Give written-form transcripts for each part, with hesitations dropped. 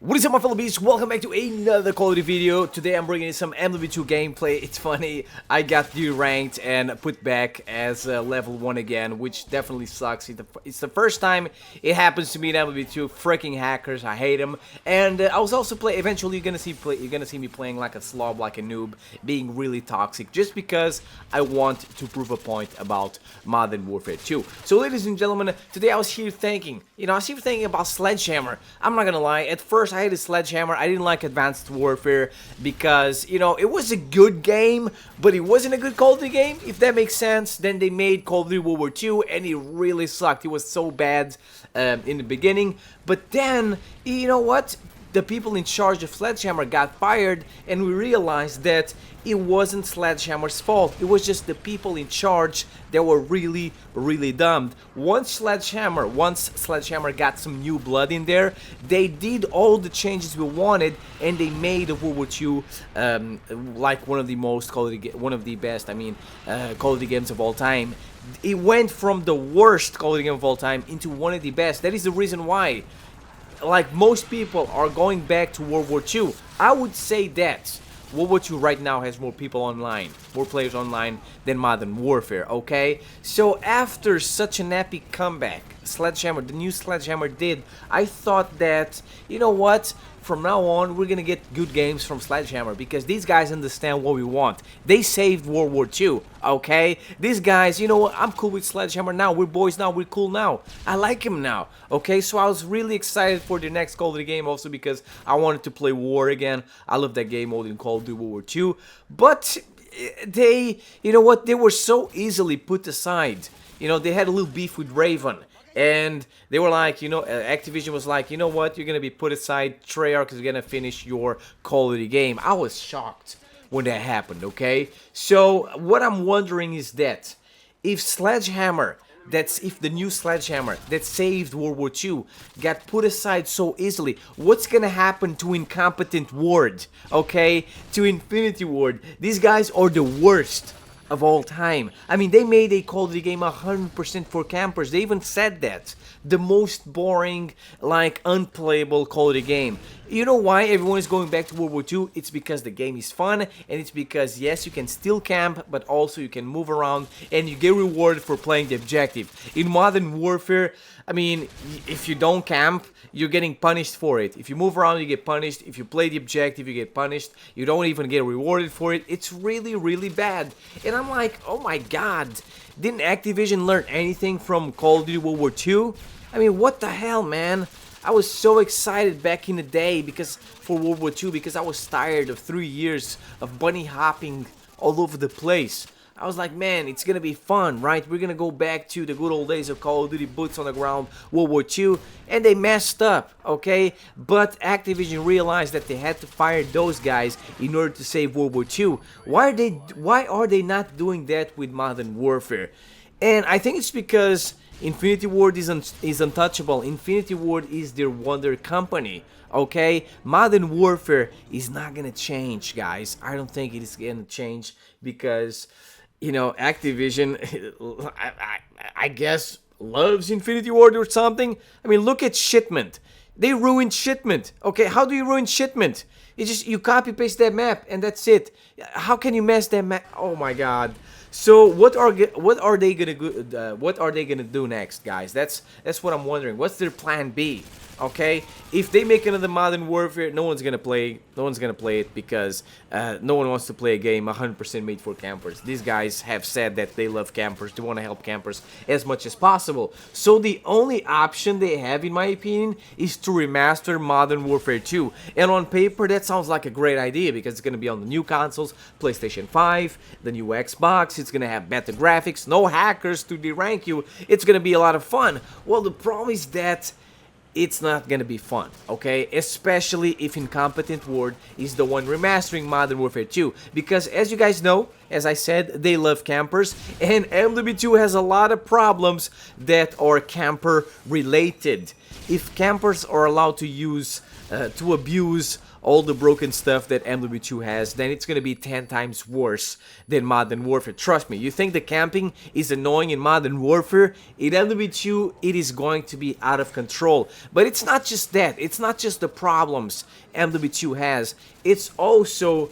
What is up, my fellow beasts? Welcome back to another Call of Duty video. Today I'm bringing you some MW2 gameplay. It's funny, I got deranked and put back as level 1 again, which definitely sucks. It's the first time it happens to me in MW2. Freaking hackers, I hate them. And I was also eventually you're gonna see me playing like a slob, like a noob, being really toxic, just because I want to prove a point about Modern Warfare 2. So ladies and gentlemen, today I was here thinking, about Sledgehammer. I'm not gonna lie, at first I hated Sledgehammer. I didn't like Advanced Warfare because, it was a good game, but it wasn't a good Call of Duty game, if that makes sense. Then they made Call of Duty World War II, and it really sucked. It was so bad in the beginning. But then, you know what? The people in charge of Sledgehammer got fired, and we realized that it wasn't Sledgehammer's fault. It was just the people in charge that were really, really dumb. Once Sledgehammer got some new blood in there, they did all the changes we wanted, and they made World War II like one of the most Call of the best Call of Duty games of all time. It went from the worst Call of Duty game of all time into one of the best. That is the reason why, like, most people are going back to World War II. I would say that World War II right now has more people online, more players online than Modern Warfare, okay? So after such an epic comeback, the new Sledgehammer did, I thought that, you know what? From now on, we're gonna get good games from Sledgehammer because these guys understand what we want. They saved World War II, okay? These guys, you know what? I'm cool with Sledgehammer now. We're boys now. We're cool now. I like him now, okay? So I was really excited for the next Call of Duty game also because I wanted to play War again. I love that game mode in Call of Duty World War II. But they, you know what? They were so easily put aside. They had a little beef with Raven. And they were like, Activision was like, you know what, you're going to be put aside, Treyarch is going to finish your Call of Duty game. I was shocked when that happened, okay? So, what I'm wondering is that, if the new Sledgehammer that saved World War II got put aside so easily, what's gonna happen to Incompetent Ward, okay? To Infinity Ward. These guys are the worst of all time. I mean, they made a Call of Duty game 100% for campers. They even said that. The most boring, like, unplayable Call of Duty game. You know why everyone is going back to World War II? It's because the game is fun, and it's because, yes, you can still camp, but also you can move around, and you get rewarded for playing the objective. In Modern Warfare, I mean, if you don't camp, you're getting punished for it. If you move around, you get punished. If you play the objective, you get punished. You don't even get rewarded for it. It's really, really bad. And I'm like, oh my god, didn't Activision learn anything from Call of Duty World War II? I mean, what the hell, man? I was so excited back in the day for World War II because I was tired of 3 years of bunny hopping all over the place. I was like, man, it's gonna be fun, right? We're gonna go back to the good old days of Call of Duty boots on the ground, World War II, and they messed up, okay? But Activision realized that they had to fire those guys in order to save World War II. Why are they not doing that with Modern Warfare? And I think it's because Infinity Ward is untouchable. Infinity Ward is their wonder company, okay? Modern Warfare is not gonna change, guys. I don't think it is gonna change because, Activision, I guess, loves Infinity Ward or something. I mean, look at Shipment. They ruined Shipment. Okay, how do you ruin Shipment? You copy paste that map and that's it. How can you mess that map? Oh my god. So what are they gonna do next, guys? That's what I'm wondering. What's their plan B? Okay, if they make another Modern Warfare, no one's gonna play it because no one wants to play a game 100% made for campers. These guys have said that they love campers, they want to help campers as much as possible. So the only option they have, in my opinion, is to remaster Modern Warfare 2. And on paper, that sounds like a great idea because it's gonna be on the new consoles, PlayStation 5, the new Xbox. It's gonna have better graphics, no hackers to derank you. It's gonna be a lot of fun. Well, the problem is that it's not gonna be fun, okay? Especially if Incompetent Ward is the one remastering Modern Warfare 2. Because as you guys know, as I said, they love campers, and MW2 has a lot of problems that are camper related. if campers are allowed to use, to abuse all the broken stuff that MW2 has, then it's gonna be 10 times worse than Modern Warfare. Trust me, you think the camping is annoying in Modern Warfare? In MW2, it is going to be out of control. But it's not just that, it's not just the problems MW2 has, it's also,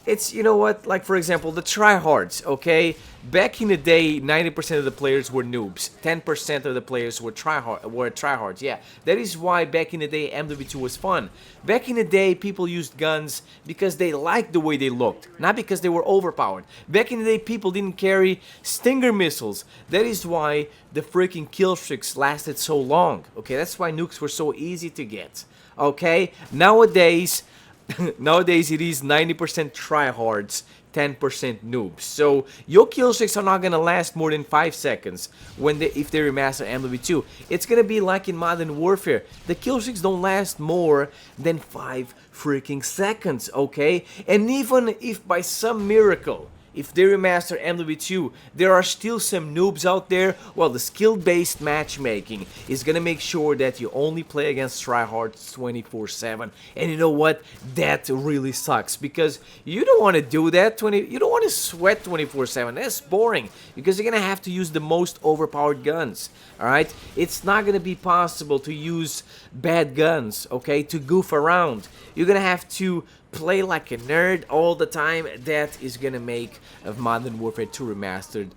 it's, you know what, like for example, the tryhards, okay? Back in the day, 90% of the players were noobs. 10% of the players were tryhards, yeah. That is why back in the day, MW2 was fun. Back in the day, people used guns because they liked the way they looked, not because they were overpowered. Back in the day, people didn't carry Stinger missiles. That is why the freaking kill streaks lasted so long, okay? That's why nukes were so easy to get, okay? Nowadays, it is 90% tryhards, 10% noobs. So your kill streaks are not gonna last more than 5 seconds if they remaster MW2. It's gonna be like in Modern Warfare. The kill streaks don't last more than 5 freaking seconds, okay? And even if by some miracle, if they remaster MW2, there are still some noobs out there, well, the skill-based matchmaking is gonna make sure that you only play against tryhards 24/7. And you know what? That really sucks, because you don't want to do that. You don't want to sweat 24/7. That's boring, because you're gonna have to use the most overpowered guns. Alright? It's not gonna be possible to use bad guns, okay, to goof around. You're gonna have to play like a nerd all the time. That is gonna make of Modern Warfare 2 Remastered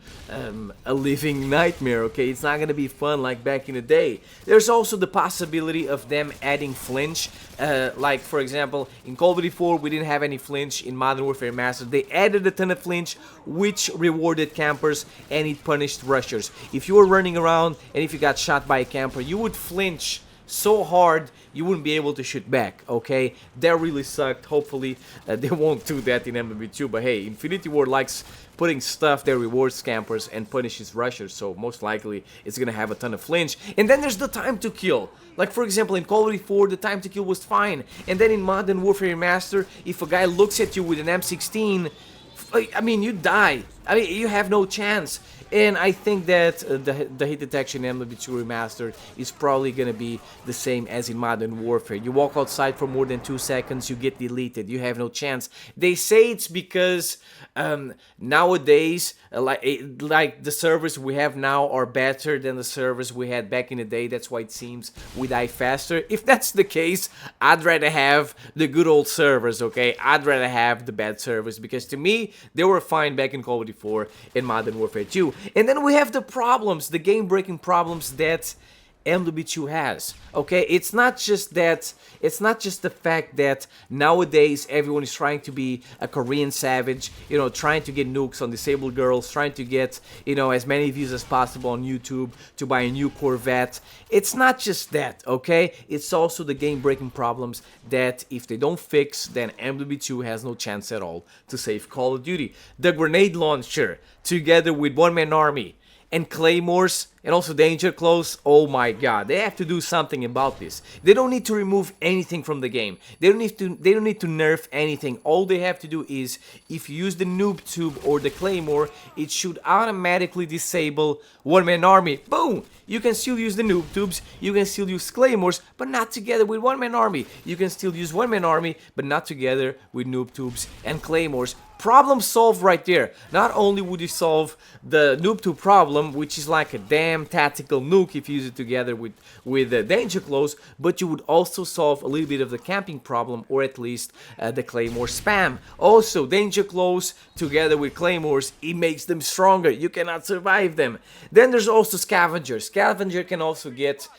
a living nightmare, okay? It's not gonna be fun like back in the day. There's also the possibility of them adding flinch, like for example, in Call of Duty 4 we didn't have any flinch. In Modern Warfare Remastered they added a ton of flinch, which rewarded campers and it punished rushers. If you were running around and if you got shot by a camper, you would flinch so hard you wouldn't be able to shoot back, okay? That really sucked. Hopefully they won't do that in MW2, but hey, Infinity Ward likes putting stuff that rewards campers and punishes rushers, so most likely it's gonna have a ton of flinch. And then there's the time to kill. Like for example, in Call of Duty 4 the time to kill was fine, and then in Modern Warfare Remastered, if a guy looks at you with an M16, I mean, you die. I mean, you have no chance. And I think that the hit detection in MW2 Remastered is probably gonna be the same as in Modern Warfare. You walk outside for more than 2 seconds, you get deleted. You have no chance. They say it's because nowadays, like the servers we have now are better than the servers we had back in the day. That's why it seems we die faster. If that's the case, I'd rather have the good old servers, okay? I'd rather have the bad servers, because to me, they were fine back in Call of Duty 4 and Modern Warfare 2. And then we have the problems, the game-breaking problems that MW2 has, okay? It's not just that, it's not just the fact that nowadays everyone is trying to be a Korean savage, you know, trying to get nukes on disabled girls, trying to get, you know, as many views as possible on YouTube to buy a new Corvette. It's not just that, okay? It's also the game-breaking problems that if they don't fix, then MW2 has no chance at all to save Call of Duty. The grenade launcher, together with One Man Army, and claymores, and also danger close, oh my god, they have to do something about this. They don't need to remove anything from the game. They don't need to nerf anything. All they have to do is, if you use the noob tube or the claymore, it should automatically disable One Man Army. Boom! You can still use the noob tubes, you can still use claymores, but not together with One Man Army. You can still use One Man Army, but not together with noob tubes and claymores. Problem solved right there. Not only would you solve the noob tube problem, which is like a damn tactical nuke if you use it together with danger close, but you would also solve a little bit of the camping problem, or at least the claymore spam. Also, danger close together with claymores, it makes them stronger. You cannot survive them. Then there's also scavenger. Scavenger can also get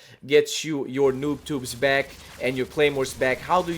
you your noob tubes back and your claymores back. How do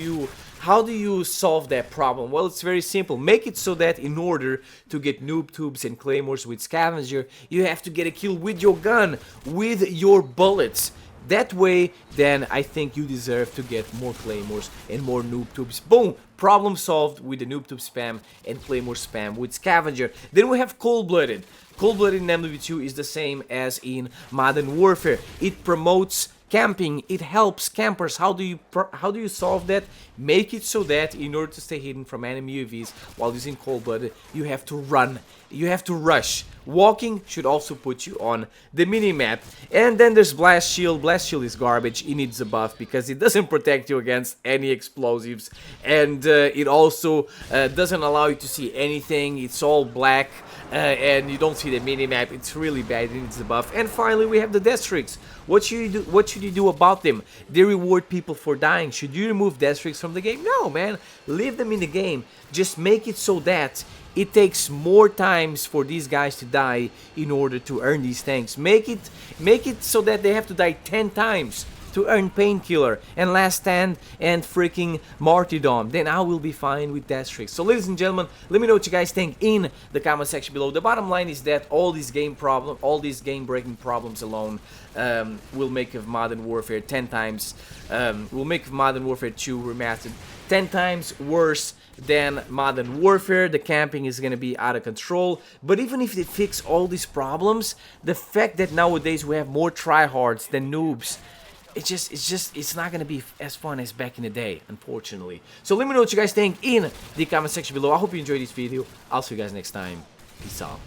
you solve that problem? Well, it's very simple. Make it so that in order to get noob tubes and claymores with scavenger, you have to get a kill with your gun, with your bullets. That way, then I think you deserve to get more claymores and more noob tubes. Boom! Problem solved with the noob tube spam and claymore spam with scavenger. Then we have cold-blooded. Cold-blooded in MW2 is the same as in Modern Warfare. It promotes Camping, it helps campers. How do you solve that? Make it so that in order to stay hidden from enemy UVs while using cold blooded, you have to run. You have to rush. Walking should also put you on the mini-map. And then there's Blast Shield. Blast Shield is garbage. It needs a buff because it doesn't protect you against any explosives. And it also doesn't allow you to see anything. It's all black. And you don't see the mini-map. It's really bad. It needs a buff. And finally, we have the death streaks. What should you do about them? They reward people for dying. Should you remove death streaks from the game? No, man. Leave them in the game. Just make it so that it takes more times for these guys to die in order to earn these things. Make it so that they have to die 10 times to earn Painkiller and Last Stand and freaking Martyrdom. Then I will be fine with that streak. So ladies and gentlemen, let me know what you guys think in the comment section below. The bottom line is that all these game breaking problems alone will make of Modern Warfare 10 times, will make Modern Warfare 2 Remastered 10 times worse than Modern Warfare. The camping is gonna be out of control. But even if they fix all these problems, the fact that nowadays we have more tryhards than noobs, it's not gonna be as fun as back in the day, unfortunately. So let me know what you guys think in the comment section below. I hope you enjoyed this video. I'll see you guys next time. Peace out.